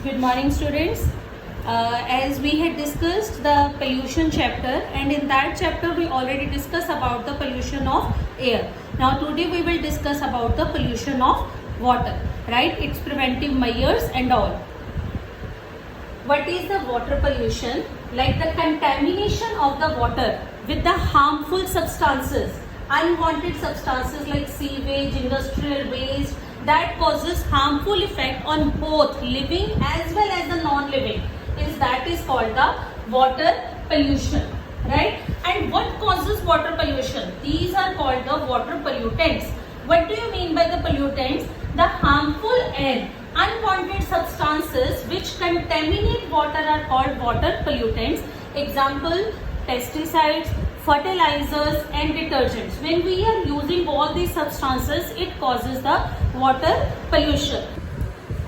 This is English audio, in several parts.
Good morning, students. As we had discussed the pollution chapter, and in that chapter we already discussed about the pollution of air. Now today we will discuss about the pollution of water, right? Its preventive measures and all. What is the water pollution? Like the contamination of the water with the harmful substances, unwanted substances like sewage, industrial waste, that causes harmful effect on both living as well as the non-living, is called the water pollution, right? And what causes water pollution? These are called the water pollutants. What do you mean by the pollutants? The harmful air, unwanted substances which contaminate water are called water pollutants. Example, pesticides, fertilizers and detergents. When we are using all these substances, it causes the water pollution.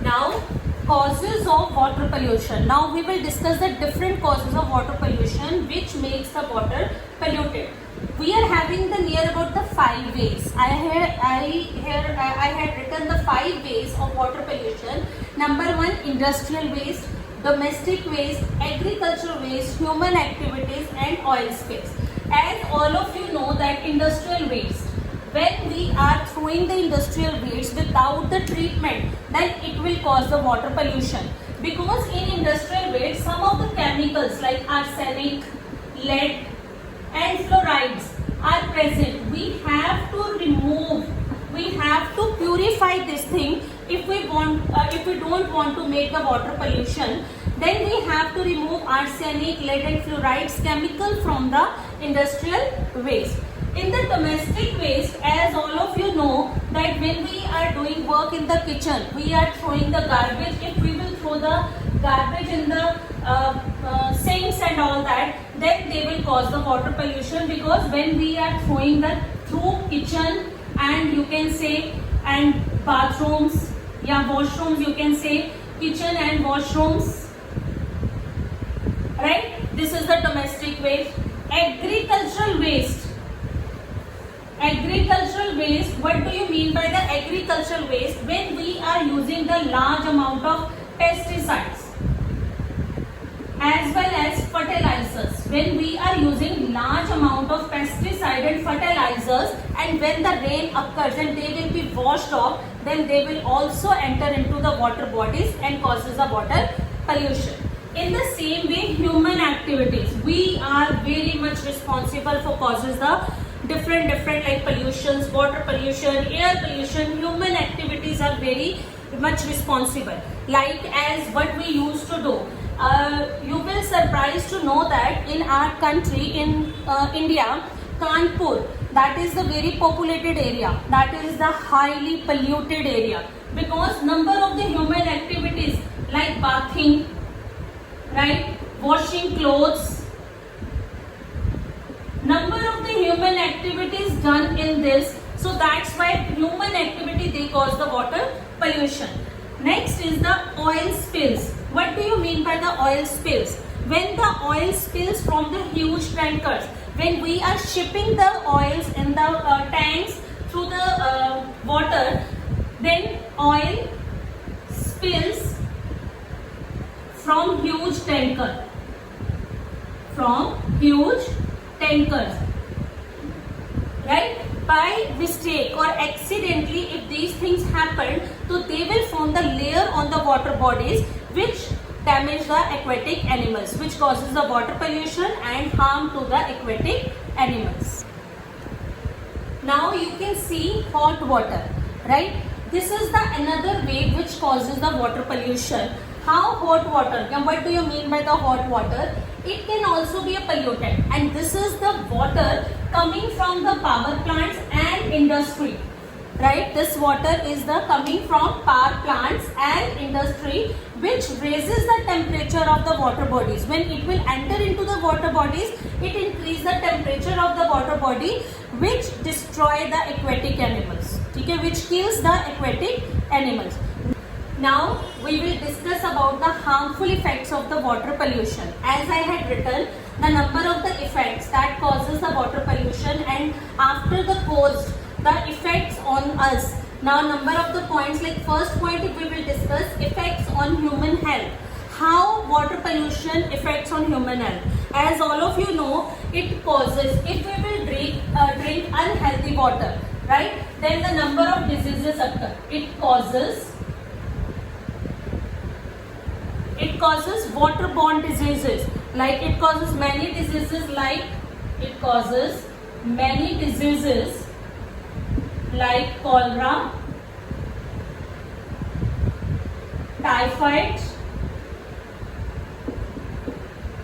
Now, causes of water pollution. Now we will discuss the different causes of water pollution which makes the water polluted. We are having the near about the 5 ways. I had written the 5 ways of water pollution. Number 1, industrial waste, domestic waste, agricultural waste, human activities and oil spills. As all of you know that industrial waste, when we are throwing the industrial waste without the treatment, then it will cause the water pollution. Because in industrial waste, some of the chemicals like arsenic, lead and fluorides are present. We have to remove, we have to purify this thing if we don't want to make the water pollution. Then we have to remove arsenic, lead and fluorides chemical from the industrial waste. In the domestic waste, as all of you know that when we are doing work in the kitchen, we are throwing the garbage. If we will throw the garbage in the sinks and all that, then they will cause the water pollution, because when we are throwing the through kitchen and you can say and bathrooms, washrooms, you can say kitchen and washrooms, right? This is the domestic waste. Agricultural waste. Agricultural waste, what do you mean by the agricultural waste? When we are using the large amount of pesticides as well as fertilizers. When we are using large amount of pesticide and fertilizers, and when the rain occurs and they will be washed off, then they will also enter into the water bodies and causes the water pollution. In the same way, human activities, we are very much responsible for causes the different like pollutions, water pollution, air pollution. Human activities are very much responsible. Like as what we used to do. You will surprised to know that in our country, in India, Kanpur, that is the very populated area, that is the highly polluted area, because number of the human activities like bathing, right, washing clothes, number of the human activities done in this, so that's why human activity they cause the water pollution. Next is the oil spills. What do you mean by the oil spills? When the oil spills from the huge tankers, when we are shipping the oils in the tanks through the water, then oil spills from huge tankers, right? By mistake or accidentally, if these things happen, so they will form the layer on the water bodies which damage the aquatic animals, which causes the water pollution and harm to the aquatic animals. Now you can see hot water, right? This is the another way which causes the water pollution. How hot water? Now what do you mean by the hot water? It can also be a pollutant, and this is the water coming from the power plants and industry, right? This water is the coming from power plants and industry, which raises the temperature of the water bodies. When it will enter into the water bodies, it increases the temperature of the water body, which destroy the aquatic animals, okay, which kills the aquatic animals. Now we will discuss about the harmful effects of the water pollution. As I had written, the number of the effects that causes the water pollution, and after the caused, the effects on us, Now number of the points, like first point we will discuss effects on human health. How water pollution affects on human health. As all of you know, it causes, if we will drink unhealthy water, right, then the number of diseases occur. It causes waterborne diseases, like it causes many diseases like cholera, typhoid,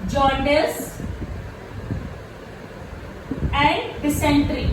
jaundice and dysentery.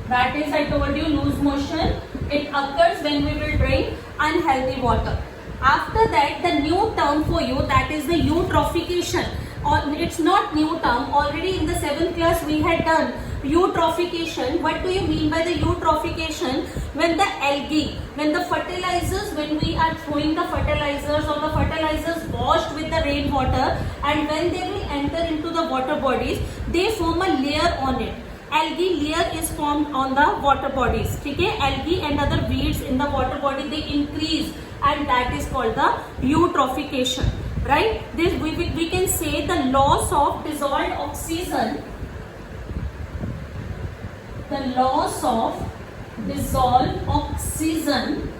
That is, I told you, loose motion. It occurs when we will drink unhealthy water. After that, the new term for you, that is the eutrophication. Or it's not new term. Already in the 7th class we had done eutrophication. What do you mean by the eutrophication? When the algae, when the fertilizers, when we are throwing the fertilizers or the fertilizers washed with the rainwater, and when they will enter into the water bodies, they form a layer on it. Algae layer is formed on the water bodies. Okay? Algae and other weeds in the water body, they increase, and that is called the eutrophication. Right? This we can say the loss of dissolved oxygen. The loss of dissolved oxygen.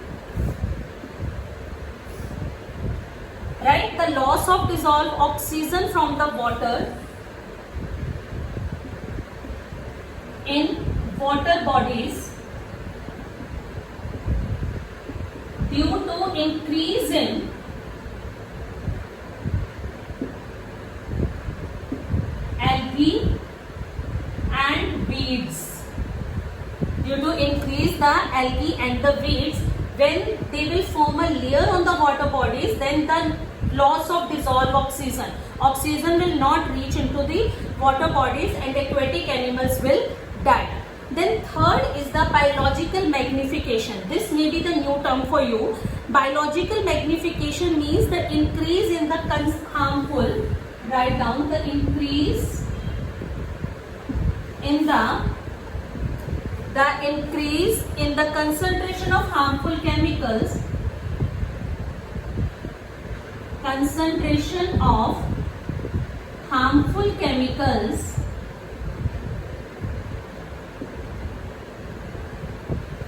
Right? The loss of dissolved oxygen from the water in water bodies due to increase in algae and weeds. Due to increase the algae and the weeds, when they will form a layer on the water bodies, then the loss of dissolved oxygen. Oxygen will not reach into the water bodies and aquatic animals will die. Then third is the biological magnification. This may be the new term for you. Biological magnification means the increase in the harmful, write down, the increase in the concentration of harmful chemicals,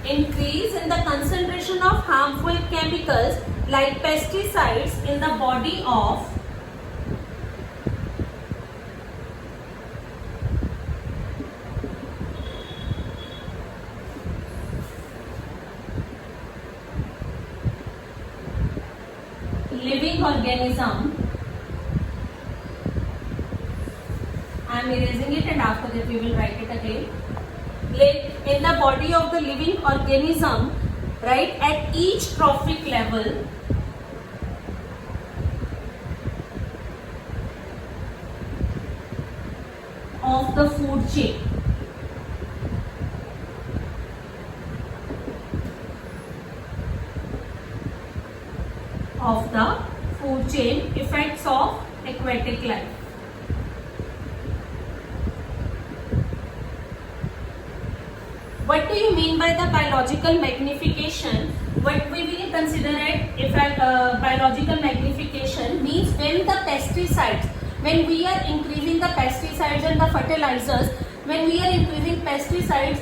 increase in the concentration of harmful chemicals like pesticides in the body of living organism. I am erasing it and after that we will write it again. In the body of the living organism, right, at each trophic level, of the food chain. Effects of aquatic life. What do you mean by the biological magnification? What we will consider it, biological magnification means when the pesticides, when we are increasing the pesticides and the fertilizers, when we are increasing pesticides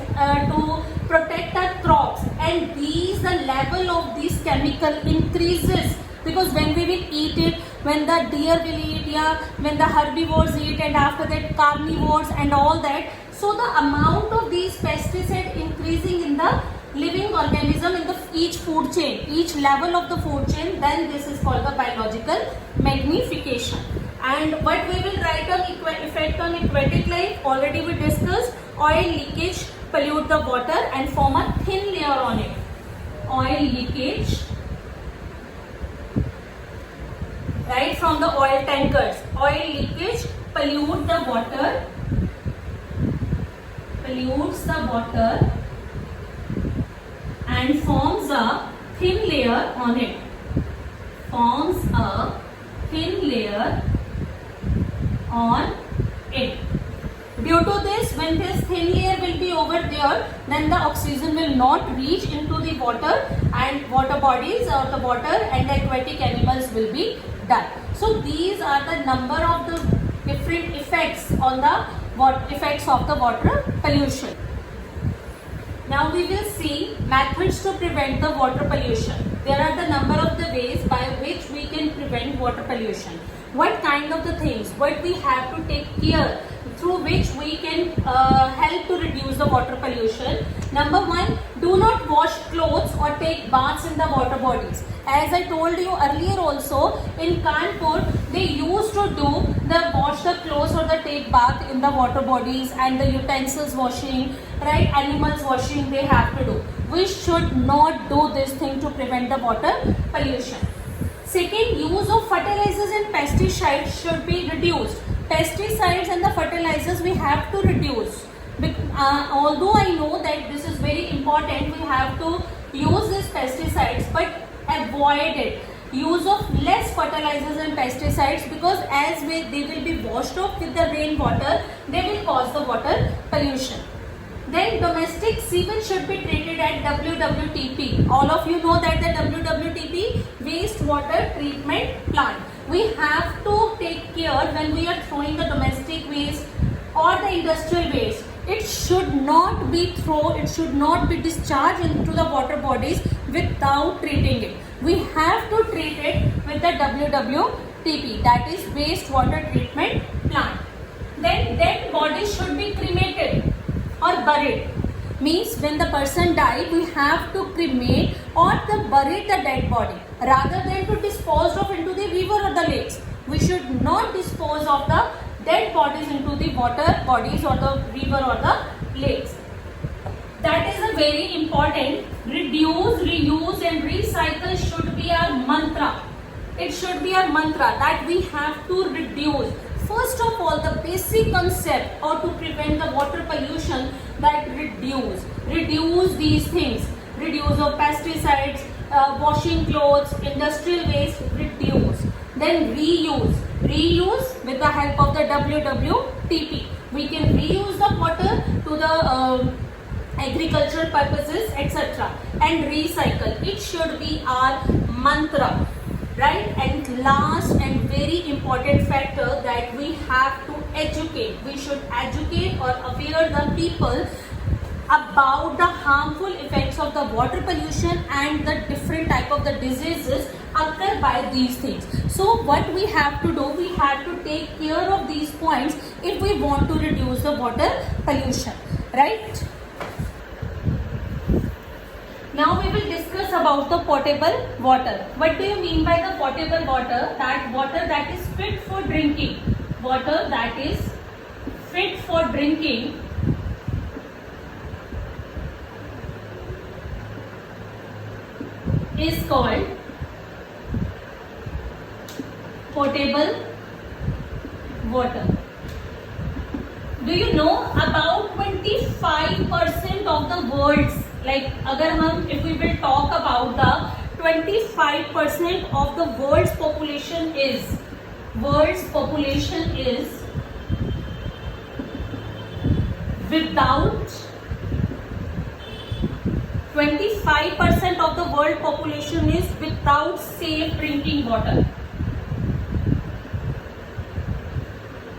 to protect our crops, and the level of this chemical increases, because when we will eat it, when the deer will eat, when the herbivores eat, and after that carnivores and all that, so the amount of these pesticides increasing in the living organism in the each food chain, each level of the food chain, then this is called the biological magnification. And what we will write on effect on aquatic life, already we discussed. Oil leakage pollute the water and form a thin layer on it. Oil leakage, right, from the oil tankers. Oil leakage pollutes the water and forms a thin layer on it. Due to this, when this thin layer will be over there, then the oxygen will not reach into the water, and water bodies or the water and the aquatic animals will be die. So these are the number of the different effects on the effects of the water pollution. Now we will see methods to prevent the water pollution. There are the number of the ways by which we can prevent water pollution. What kind of the things, what we have to take care through which we can help to reduce the water pollution. Number one, do not wash clothes or take baths in the water bodies. As I told you earlier also, in Kanpur, they used to do the wash the clothes or the take bath in the water bodies, and the utensils washing, right, animals washing they have to do. We should not do this thing to prevent the water pollution. Second, use of fertilizers and pesticides should be reduced. Pesticides and the fertilizers we have to reduce. Although I know that this is very important, we have to use these pesticides, but avoid it. Use of less fertilizers and pesticides, because as they will be washed off with the rainwater, they will cause the water pollution. Then domestic sewage should be treated at WWTP. All of you know that the WWTP, wastewater treatment plant. We have to take care when we are throwing the domestic waste or the industrial waste. It should not be thrown, it should not be discharged into the water bodies without treating it. We have to treat it with the WWTP, that is wastewater treatment plant. Then dead bodies should be cremated or buried. Means when the person died, we have to cremate or bury the dead body rather than to dispose of into the river or the lakes. We should not dispose of the dead bodies into the water bodies or the river or the lakes. That is a very important. Reduce, reuse and recycle should be our mantra. It should be our mantra that we have to reduce. First of all, the basic concept or to prevent the water pollution, that reduce these things. Reduce of pesticides, washing clothes, industrial waste, reduce. Then reuse with the help of the WWTP. We can reuse the water to the agricultural purposes, etc. And recycle. It should be our mantra. Right? And last and very important factor, that we have to educate. We should educate or aware the people about the harmful effects of the water pollution and the different type of the diseases occur by these things. So what we have to do, we have to take care of these points if we want to reduce the water pollution. Right? Now we will discuss about the potable water. What do you mean by the potable water? That water that is fit for drinking. Water that is fit for drinking is called potable water. Do you know about 25% of the world's, like if we will talk about the 25% of the world's population is without 25% of the world population is without safe drinking water.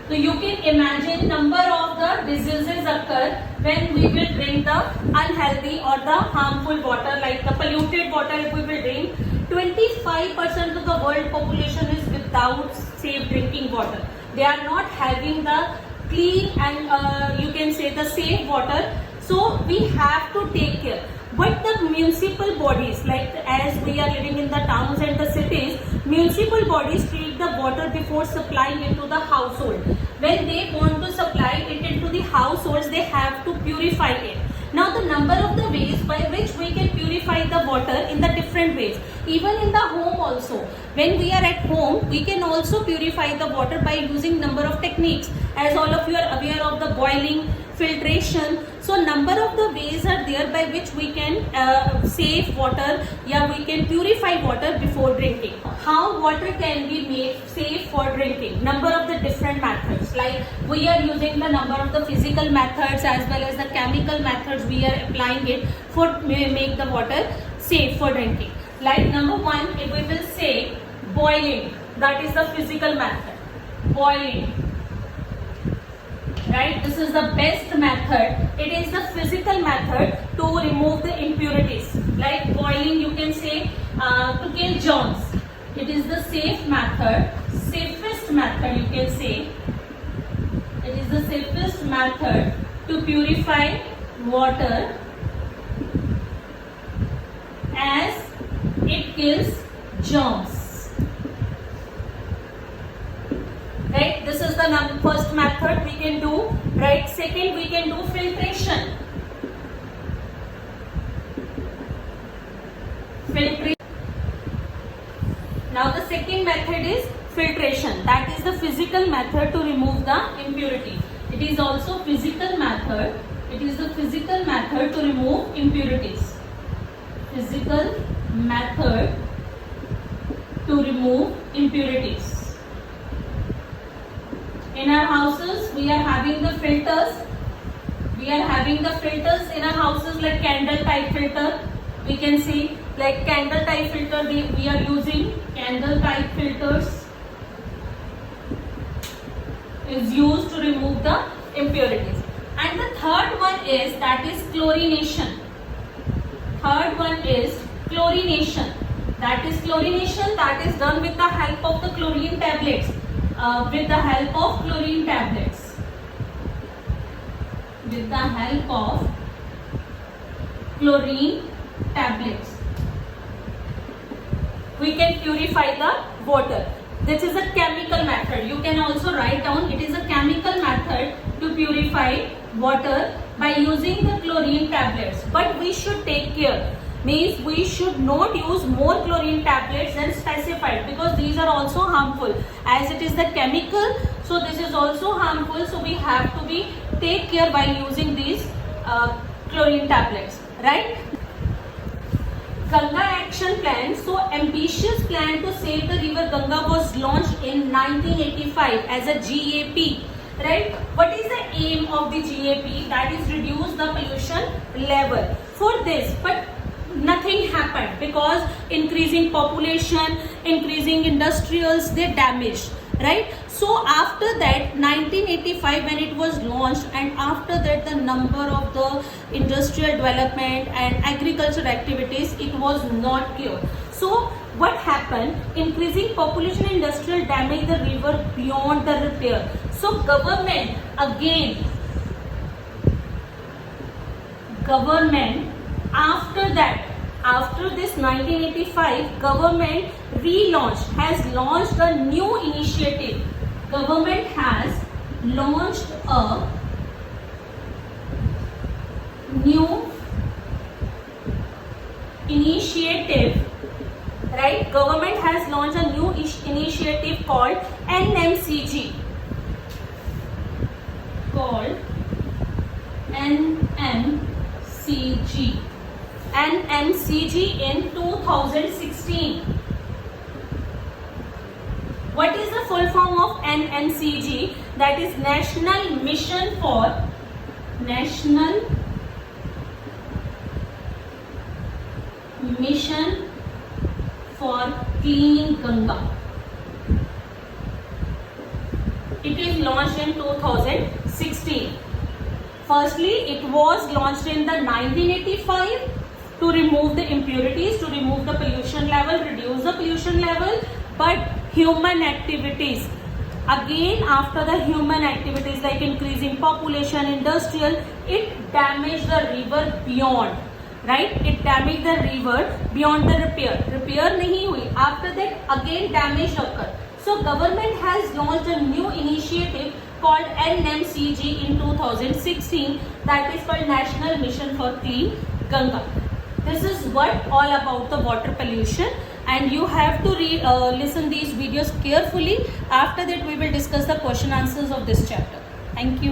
So you can imagine number of the diseases occur when we will drink the unhealthy or the harmful water, like the polluted water. If we will drink, 25% of the world population is without safe drinking water. They are not having the clean and you can say the safe water. So we have to take care. But the municipal bodies, like as we are living in the towns and the cities, municipal bodies treat the water before supplying into the household. When they want to supply it into the households, they have to purify it. Now the number of the ways by which we can purify the water in the different ways. Even in the home also. When we are at home, we can also purify the water by using number of techniques. As all of you are aware of the boiling, filtration. So number of the ways are there by which we can save water, we can purify water before drinking. How water can be made safe for drinking? Number of the different methods. methods. Like we are using the number of the physical methods as well as the chemical methods. We are applying it for make the water safe for drinking. Like number one, if we will say boiling, that is the physical method. Boiling, right? This is the best method. It is the physical method to remove the impurities. Like boiling, you can say to kill germs. It is the safe method, safest method you can say. It is the safest method to purify water as it kills germs. Right? This is the first method we can do. Right? Second, we can do filtration. Now the second method is filtration. That is the physical method to remove the impurity. It is also physical method. It is the physical method to remove impurities. Physical method to remove impurities. In our houses, we are having the filters. We are having the filters in our houses like candle type filter. We can see like candle type filter we are using. Candle type filters is used to remove the impurities. And the third one is that is chlorination. Third one is chlorination. That is chlorination that is done with the help of the chlorine tablets. With the help of chlorine tablets. With the help of chlorine tablets. We can purify the water. This is a chemical method. You can also write down it is a chemical method to purify water by using the chlorine tablets. But we should take care. Means we should not use more chlorine tablets than specified because these are also harmful. As it is the chemical, so this is also harmful. So we have to be take care while using these chlorine tablets. Right? Ganga Action Plan, so ambitious plan to save the river Ganga was launched in 1985 as a GAP, right? What is the aim of the GAP? That is reduce the pollution level. For this, but nothing happened because increasing population, increasing industrials, they damaged, right? So after that 1985 when it was launched, and after that the number of the industrial development and agricultural activities, it was not cured. So what happened? Increasing population, industrial damage the river beyond the repair. So government again, after that, after this 1985, government has launched a new initiative. Government has launched a new initiative, right? Government has launched a new initiative called NMCG. Called NMCG in 2016. What is the full form of NMCG? That is National Mission for Cleaning Ganga. It is launched in 2016. Firstly, it was launched in the 1985 to remove the impurities, to remove the pollution level, reduce the pollution level, but human activities. Again, after the human activities like increasing population, industrial, it damaged the river beyond, right? It damaged the river beyond the repair. Repair nahi hui. After that, again damage occurred. So government has launched a new initiative called NMCG in 2016, that is called National Mission for Clean Ganga. This is what all about the water pollution, and you have to listen these videos carefully. After that we will discuss the question answers of this chapter. Thank you.